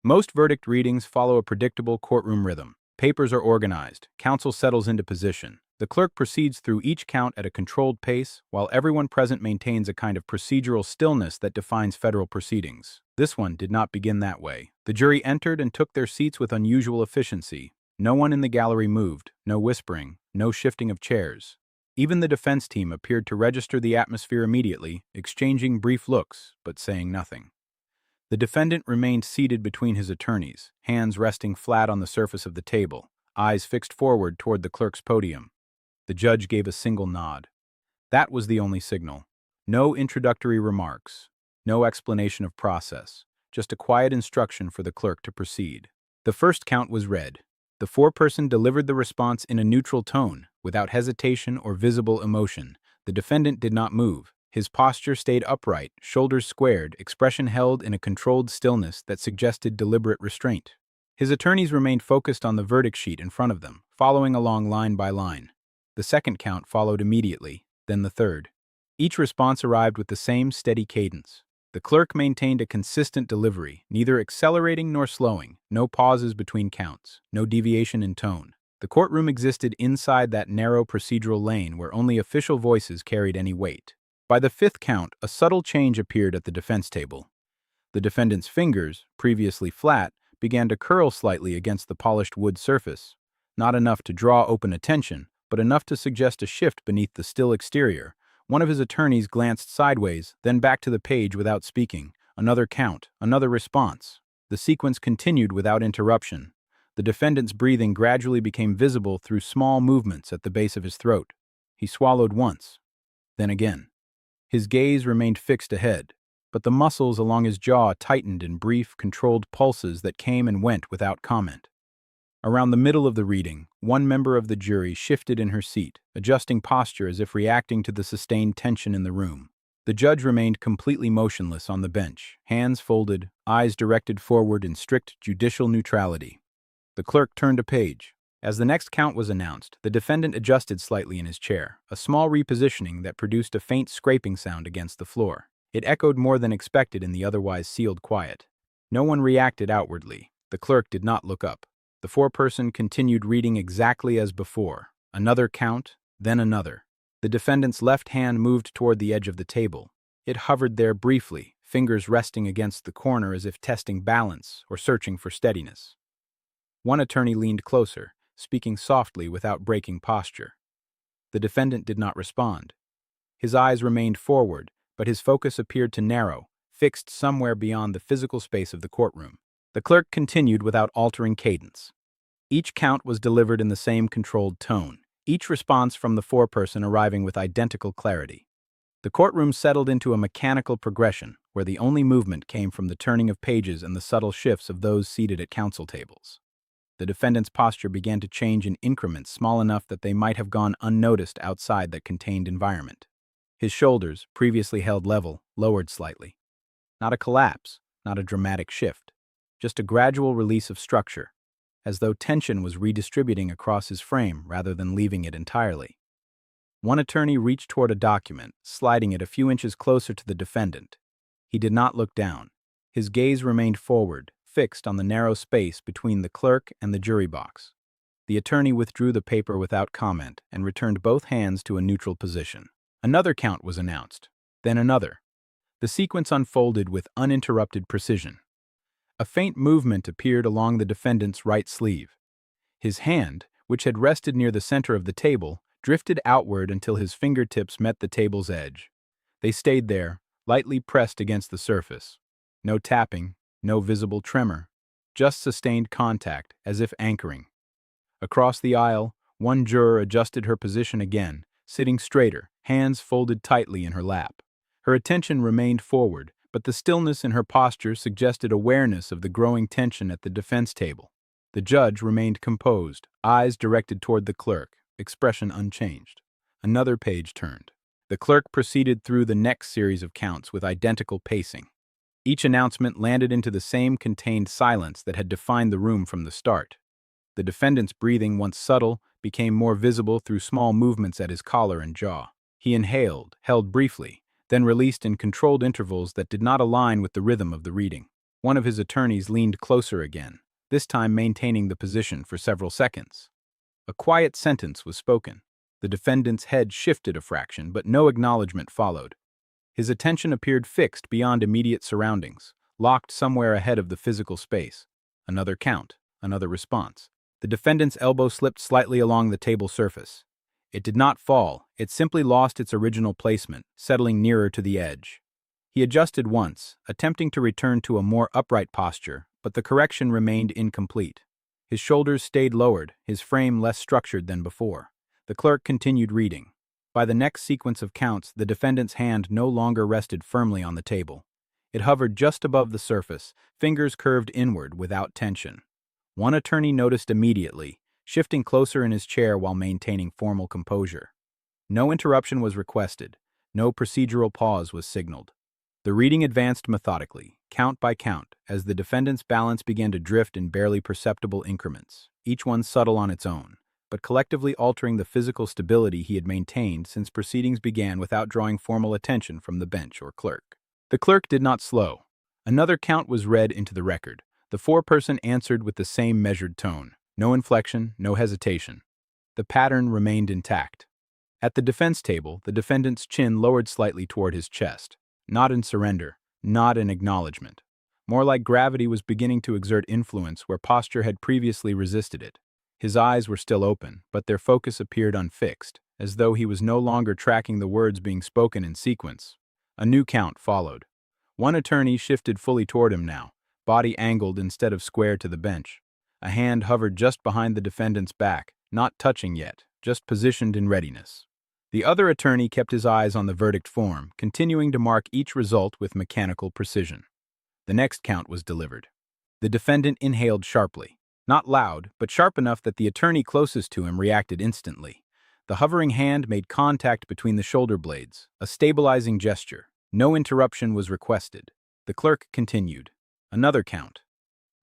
Most verdict readings follow a predictable courtroom rhythm. Papers are organized, counsel settles into position. The clerk proceeds through each count at a controlled pace, while everyone present maintains a kind of procedural stillness that defines federal proceedings. This one did not begin that way. The jury entered and took their seats with unusual efficiency. No one in the gallery moved, no whispering, no shifting of chairs. Even the defense team appeared to register the atmosphere immediately, exchanging brief looks, but saying nothing. The defendant remained seated between his attorneys, hands resting flat on the surface of the table, eyes fixed forward toward the clerk's podium. The judge gave a single nod. That was the only signal. No introductory remarks, no explanation of process, just a quiet instruction for the clerk to proceed. The first count was read. The foreperson delivered the response in a neutral tone, without hesitation or visible emotion. The defendant did not move. His posture stayed upright, shoulders squared, expression held in a controlled stillness that suggested deliberate restraint. His attorneys remained focused on the verdict sheet in front of them, following along line by line. The second count followed immediately, then the third. Each response arrived with the same steady cadence. The clerk maintained a consistent delivery, neither accelerating nor slowing, no pauses between counts, no deviation in tone. The courtroom existed inside that narrow procedural lane where only official voices carried any weight. By the fifth count, a subtle change appeared at the defense table. The defendant's fingers, previously flat, began to curl slightly against the polished wood surface, not enough to draw open attention, but enough to suggest a shift beneath the still exterior. One of his attorneys glanced sideways, then back to the page without speaking. Another count, another response. The sequence continued without interruption. The defendant's breathing gradually became visible through small movements at the base of his throat. He swallowed once, then again. His gaze remained fixed ahead, but the muscles along his jaw tightened in brief, controlled pulses that came and went without comment. Around the middle of the reading, one member of the jury shifted in her seat, adjusting posture as if reacting to the sustained tension in the room. The judge remained completely motionless on the bench, hands folded, eyes directed forward in strict judicial neutrality. The clerk turned a page. As the next count was announced, the defendant adjusted slightly in his chair, a small repositioning that produced a faint scraping sound against the floor. It echoed more than expected in the otherwise sealed quiet. No one reacted outwardly. The clerk did not look up. The foreperson continued reading exactly as before. Another count, then another. The defendant's left hand moved toward the edge of the table. It hovered there briefly, fingers resting against the corner as if testing balance or searching for steadiness. One attorney leaned closer, speaking softly without breaking posture. The defendant did not respond. His eyes remained forward, but his focus appeared to narrow, fixed somewhere beyond the physical space of the courtroom. The clerk continued without altering cadence. Each count was delivered in the same controlled tone, each response from the foreperson arriving with identical clarity. The courtroom settled into a mechanical progression, where the only movement came from the turning of pages and the subtle shifts of those seated at counsel tables. The defendant's posture began to change in increments small enough that they might have gone unnoticed outside that contained environment. His shoulders, previously held level, lowered slightly. Not a collapse, not a dramatic shift, just a gradual release of structure, as though tension was redistributing across his frame rather than leaving it entirely. One attorney reached toward a document, sliding it a few inches closer to the defendant. He did not look down. His gaze remained forward, fixed on the narrow space between the clerk and the jury box. The attorney withdrew the paper without comment and returned both hands to a neutral position. Another count was announced, then another. The sequence unfolded with uninterrupted precision. A faint movement appeared along the defendant's right sleeve. His hand, which had rested near the center of the table, drifted outward until his fingertips met the table's edge. They stayed there, lightly pressed against the surface. No tapping, no visible tremor, just sustained contact, as if anchoring. Across the aisle, one juror adjusted her position again, sitting straighter, hands folded tightly in her lap. Her attention remained forward, but the stillness in her posture suggested awareness of the growing tension at the defense table. The judge remained composed, eyes directed toward the clerk, expression unchanged. Another page turned. The clerk proceeded through the next series of counts with identical pacing. Each announcement landed into the same contained silence that had defined the room from the start. The defendant's breathing, once subtle, became more visible through small movements at his collar and jaw. He inhaled, held briefly, then released in controlled intervals that did not align with the rhythm of the reading. One of his attorneys leaned closer again, this time maintaining the position for several seconds. A quiet sentence was spoken. The defendant's head shifted a fraction, but no acknowledgement followed. His attention appeared fixed beyond immediate surroundings, locked somewhere ahead of the physical space. Another count, another response. The defendant's elbow slipped slightly along the table surface. It did not fall, it simply lost its original placement, settling nearer to the edge. He adjusted once, attempting to return to a more upright posture, but the correction remained incomplete. His shoulders stayed lowered, his frame less structured than before. The clerk continued reading. By the next sequence of counts, the defendant's hand no longer rested firmly on the table. It hovered just above the surface, fingers curved inward without tension. One attorney noticed immediately, shifting closer in his chair while maintaining formal composure. No interruption was requested, no procedural pause was signaled. The reading advanced methodically, count by count, as the defendant's balance began to drift in barely perceptible increments, each one subtle on its own, but collectively altering the physical stability he had maintained since proceedings began without drawing formal attention from the bench or clerk. The clerk did not slow. Another count was read into the record. The foreperson answered with the same measured tone. No inflection, no hesitation. The pattern remained intact. At the defense table, the defendant's chin lowered slightly toward his chest. Not in surrender, not in acknowledgement. More like gravity was beginning to exert influence where posture had previously resisted it. His eyes were still open, but their focus appeared unfixed, as though he was no longer tracking the words being spoken in sequence. A new count followed. One attorney shifted fully toward him now, body angled instead of square to the bench. A hand hovered just behind the defendant's back, not touching yet, just positioned in readiness. The other attorney kept his eyes on the verdict form, continuing to mark each result with mechanical precision. The next count was delivered. The defendant inhaled sharply. Not loud, but sharp enough that the attorney closest to him reacted instantly. The hovering hand made contact between the shoulder blades, a stabilizing gesture. No interruption was requested. The clerk continued. Another count.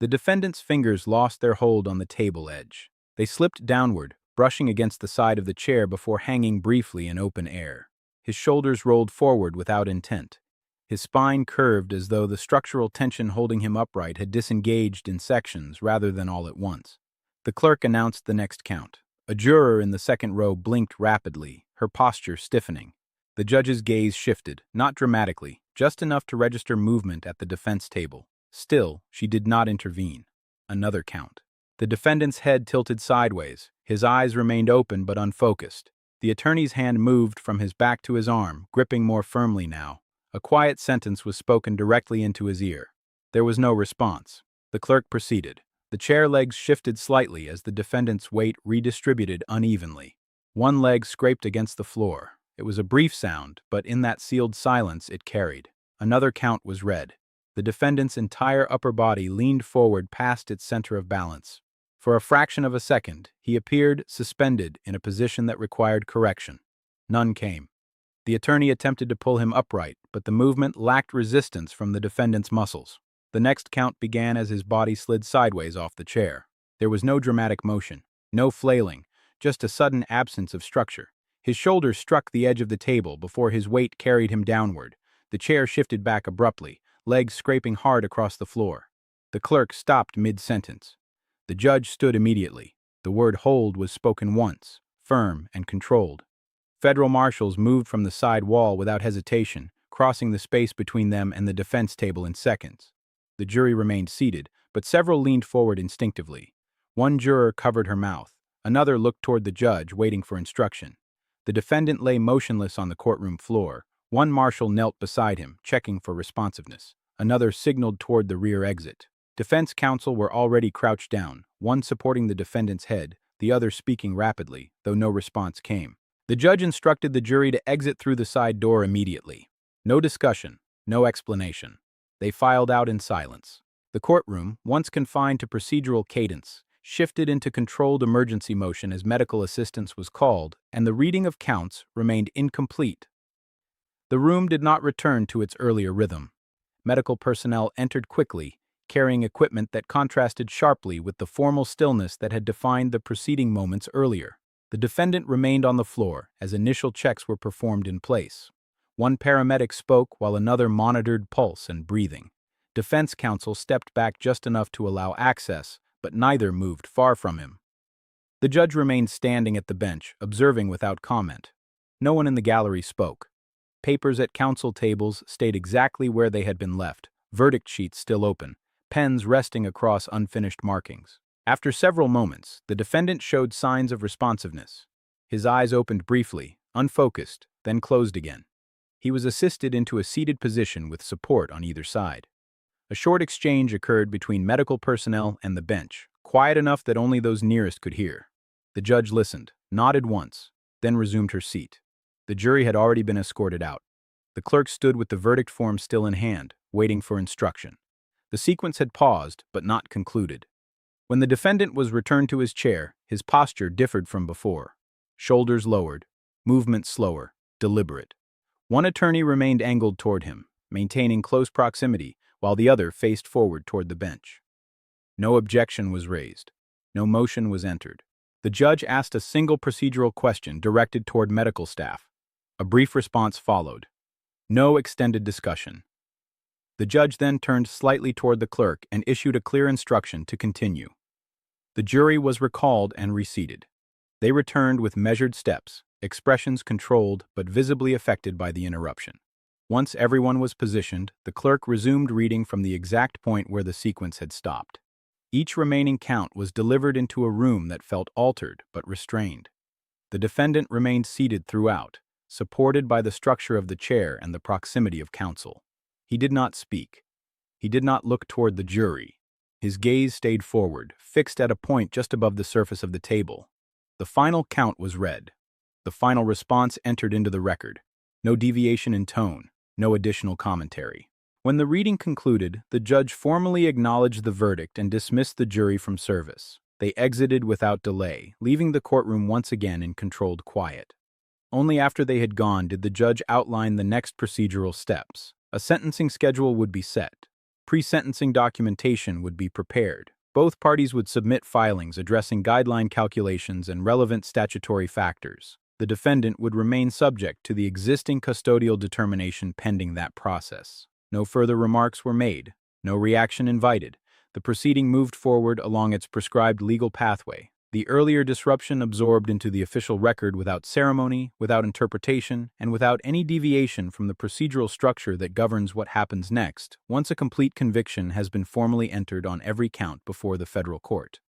The defendant's fingers lost their hold on the table edge. They slipped downward, brushing against the side of the chair before hanging briefly in open air. His shoulders rolled forward without intent. His spine curved as though the structural tension holding him upright had disengaged in sections rather than all at once. The clerk announced the next count. A juror in the second row blinked rapidly, her posture stiffening. The judge's gaze shifted, not dramatically, just enough to register movement at the defense table. Still, she did not intervene. Another count. The defendant's head tilted sideways. His eyes remained open but unfocused. The attorney's hand moved from his back to his arm, gripping more firmly now. A quiet sentence was spoken directly into his ear. There was no response. The clerk proceeded. The chair legs shifted slightly as the defendant's weight redistributed unevenly. One leg scraped against the floor. It was a brief sound, but in that sealed silence it carried. Another count was read. The defendant's entire upper body leaned forward past its center of balance. For a fraction of a second, he appeared suspended in a position that required correction. None came. The attorney attempted to pull him upright, but the movement lacked resistance from the defendant's muscles. The next count began as his body slid sideways off the chair. There was no dramatic motion, no flailing, just a sudden absence of structure. His shoulders struck the edge of the table before his weight carried him downward. The chair shifted back abruptly, legs scraping hard across the floor. The clerk stopped mid-sentence. The judge stood immediately. The word hold was spoken once, firm and controlled. Federal marshals moved from the side wall without hesitation, crossing the space between them and the defense table in seconds. The jury remained seated, but several leaned forward instinctively. One juror covered her mouth. Another looked toward the judge, waiting for instruction. The defendant lay motionless on the courtroom floor. One marshal knelt beside him, checking for responsiveness. Another signaled toward the rear exit. Defense counsel were already crouched down, one supporting the defendant's head, the other speaking rapidly, though no response came. The judge instructed the jury to exit through the side door immediately. No discussion, no explanation. They filed out in silence. The courtroom, once confined to procedural cadence, shifted into controlled emergency motion as medical assistance was called, and the reading of counts remained incomplete. The room did not return to its earlier rhythm. Medical personnel entered quickly, carrying equipment that contrasted sharply with the formal stillness that had defined the preceding moments earlier. The defendant remained on the floor as initial checks were performed in place. One paramedic spoke while another monitored pulse and breathing. Defense counsel stepped back just enough to allow access, but neither moved far from him. The judge remained standing at the bench, observing without comment. No one in the gallery spoke. Papers at counsel tables stayed exactly where they had been left, verdict sheets still open, pens resting across unfinished markings. After several moments, the defendant showed signs of responsiveness. His eyes opened briefly, unfocused, then closed again. He was assisted into a seated position with support on either side. A short exchange occurred between medical personnel and the bench, quiet enough that only those nearest could hear. The judge listened, nodded once, then resumed her seat. The jury had already been escorted out. The clerk stood with the verdict form still in hand, waiting for instruction. The sequence had paused, but not concluded. When the defendant was returned to his chair, his posture differed from before. Shoulders lowered, movement slower, deliberate. One attorney remained angled toward him, maintaining close proximity, while the other faced forward toward the bench. No objection was raised. No motion was entered. The judge asked a single procedural question directed toward medical staff. A brief response followed. No extended discussion. The judge then turned slightly toward the clerk and issued a clear instruction to continue. The jury was recalled and reseated. They returned with measured steps, expressions controlled but visibly affected by the interruption. Once everyone was positioned, the clerk resumed reading from the exact point where the sequence had stopped. Each remaining count was delivered into a room that felt altered but restrained. The defendant remained seated throughout, supported by the structure of the chair and the proximity of counsel. He did not speak. He did not look toward the jury. His gaze stayed forward, fixed at a point just above the surface of the table. The final count was read. The final response entered into the record. No deviation in tone, no additional commentary. When the reading concluded, the judge formally acknowledged the verdict and dismissed the jury from service. They exited without delay, leaving the courtroom once again in controlled quiet. Only after they had gone did the judge outline the next procedural steps. A sentencing schedule would be set. Pre-sentencing documentation would be prepared. Both parties would submit filings addressing guideline calculations and relevant statutory factors. The defendant would remain subject to the existing custodial determination pending that process. No further remarks were made. No reaction invited. The proceeding moved forward along its prescribed legal pathway. The earlier disruption absorbed into the official record without ceremony, without interpretation, and without any deviation from the procedural structure that governs what happens next, once a complete conviction has been formally entered on every count before the federal court.